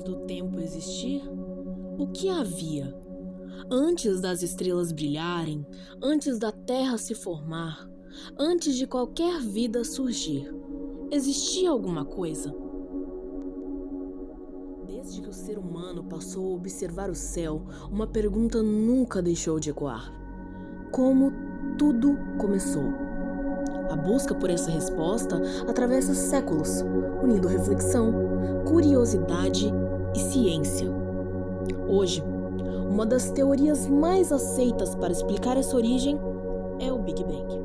do tempo existir, o que havia? Antes das estrelas brilharem, antes da Terra se formar, antes de qualquer vida surgir, existia alguma coisa? Desde que o ser humano passou a observar o céu, uma pergunta nunca deixou de ecoar: como tudo começou? A busca por essa resposta atravessa séculos, unindo reflexão, curiosidade e ciência. Hoje, uma das teorias mais aceitas para explicar essa origem é o Big Bang.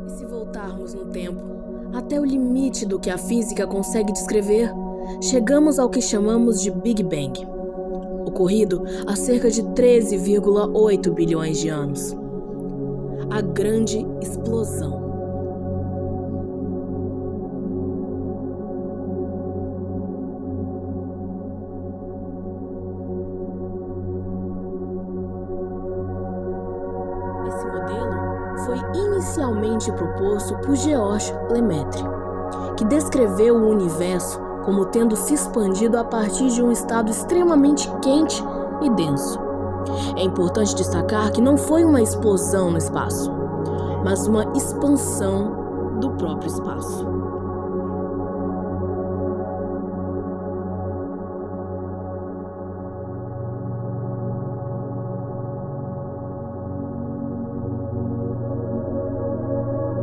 E se voltarmos no tempo, até o limite do que a física consegue descrever, chegamos ao que chamamos de Big Bang, ocorrido há cerca de 13,8 bilhões de anos. A grande explosão. Esse modelo foi inicialmente proposto por Georges Lemaitre, que descreveu o universo como tendo se expandido a partir de um estado extremamente quente e denso. É importante destacar que não foi uma explosão no espaço, mas uma expansão do próprio espaço.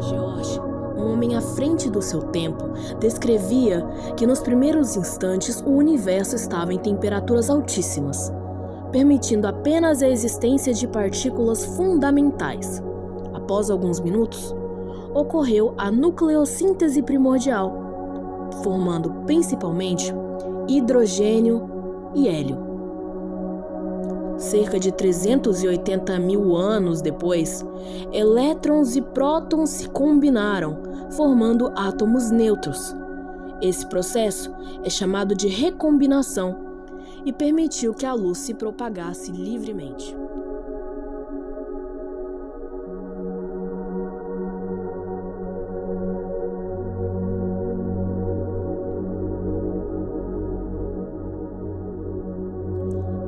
George, um homem à frente do seu tempo, descrevia que nos primeiros instantes o universo estava em temperaturas altíssimas, permitindo apenas a existência de partículas fundamentais. Após alguns minutos, ocorreu a nucleossíntese primordial, formando principalmente hidrogênio e hélio. Cerca de 380 mil anos depois, elétrons e prótons se combinaram, formando átomos neutros. Esse processo é chamado de recombinação e permitiu que a luz se propagasse livremente.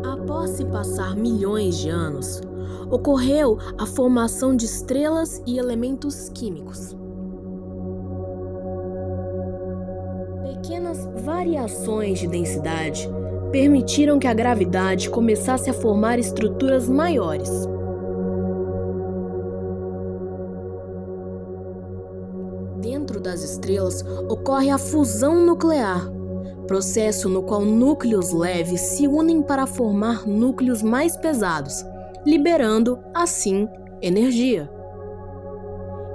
Após se passar milhões de anos, ocorreu a formação de estrelas e elementos químicos. Pequenas variações de densidade permitiram que a gravidade começasse a formar estruturas maiores. Dentro das estrelas ocorre a fusão nuclear, processo no qual núcleos leves se unem para formar núcleos mais pesados, liberando, assim, energia.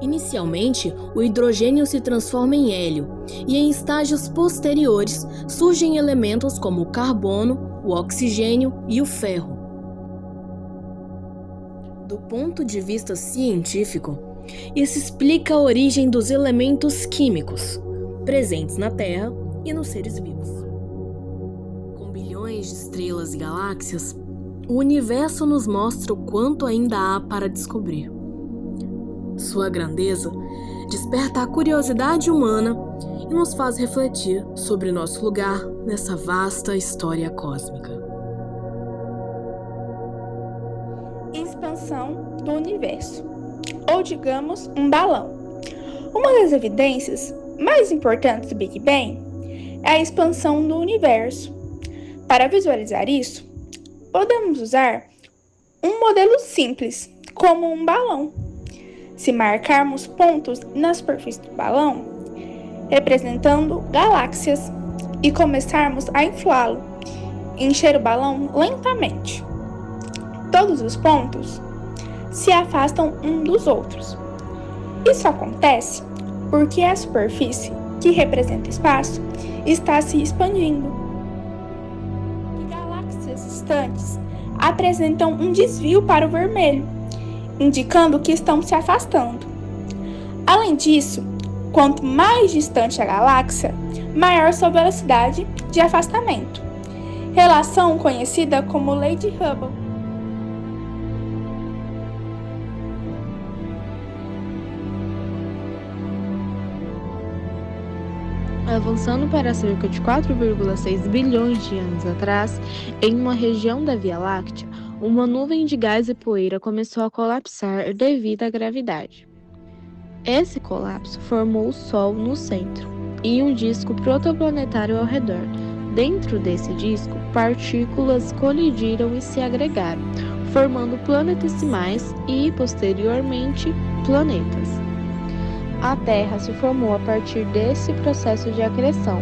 Inicialmente, o hidrogênio se transforma em hélio, e em estágios posteriores surgem elementos como o carbono, o oxigênio e o ferro. Do ponto de vista científico, isso explica a origem dos elementos químicos presentes na Terra e nos seres vivos. Com bilhões de estrelas e galáxias, o universo nos mostra o quanto ainda há para descobrir. Sua grandeza desperta a curiosidade humana e nos faz refletir sobre nosso lugar nessa vasta história cósmica. Expansão do universo, ou digamos, um balão. Uma das evidências mais importantes do Big Bang é a expansão do universo. Para visualizar isso, podemos usar um modelo simples, como um balão. Se marcarmos pontos na superfície do balão, representando galáxias, e começarmos a inflá-lo, encher o balão lentamente, todos os pontos se afastam um dos outros. Isso acontece porque a superfície, que representa o espaço, está se expandindo. E galáxias distantes apresentam um desvio para o vermelho, indicando que estão se afastando. Além disso, quanto mais distante a galáxia, maior sua velocidade de afastamento, relação conhecida como Lei de Hubble. Avançando para cerca de 4,6 bilhões de anos atrás, em uma região da Via Láctea, uma nuvem de gás e poeira começou a colapsar devido à gravidade. Esse colapso formou o Sol no centro e um disco protoplanetário ao redor. Dentro desse disco, partículas colidiram e se agregaram, formando planetesimais e, posteriormente, planetas. A Terra se formou a partir desse processo de acreção.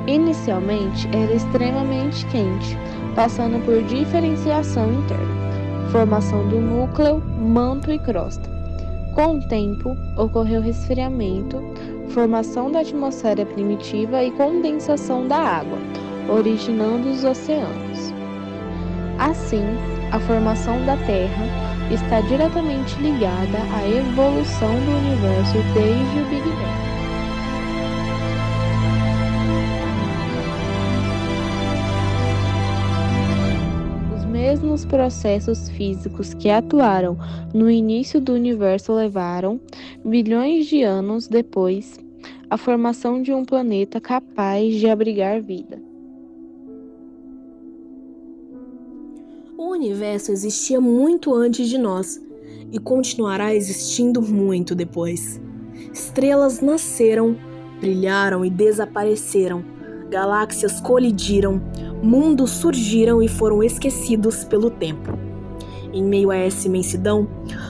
Inicialmente, era extremamente quente, passando por diferenciação interna, formação do núcleo, manto e crosta. Com o tempo, ocorreu resfriamento, formação da atmosfera primitiva e condensação da água, originando os oceanos. Assim, a formação da Terra está diretamente ligada à evolução do universo desde o Big Bang. Os mesmos processos físicos que atuaram no início do universo levaram, bilhões de anos depois, à formação de um planeta capaz de abrigar vida. O universo existia muito antes de nós e continuará existindo muito depois. Estrelas nasceram, brilharam e desapareceram. Galáxias colidiram, mundos surgiram e foram esquecidos pelo tempo. Em meio a essa imensidão,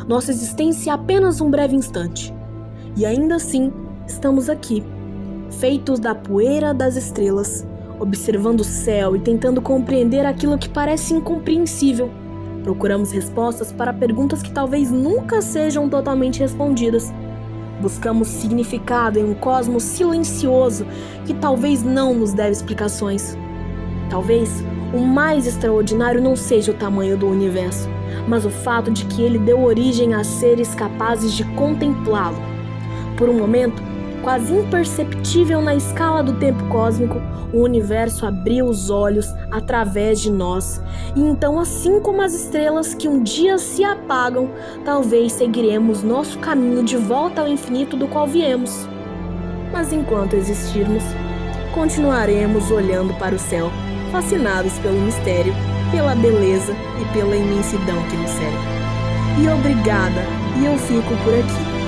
nossa existência é apenas um breve instante. E ainda assim, estamos aqui, feitos da poeira das estrelas, observando o céu e tentando compreender aquilo que parece incompreensível. Procuramos respostas para perguntas que talvez nunca sejam totalmente respondidas. Buscamos significado em um cosmos silencioso que talvez não nos deve explicações. Talvez o mais extraordinário não seja o tamanho do universo, mas o fato de que ele deu origem a seres capazes de contemplá-lo. Por um momento, quase imperceptível na escala do tempo cósmico, o universo abriu os olhos através de nós, e então, assim como as estrelas que um dia se apagam, talvez seguiremos nosso caminho de volta ao infinito do qual viemos. Mas enquanto existirmos, continuaremos olhando para o céu, fascinados pelo mistério, pela beleza e pela imensidão que nos cerca. E obrigada, e eu fico por aqui.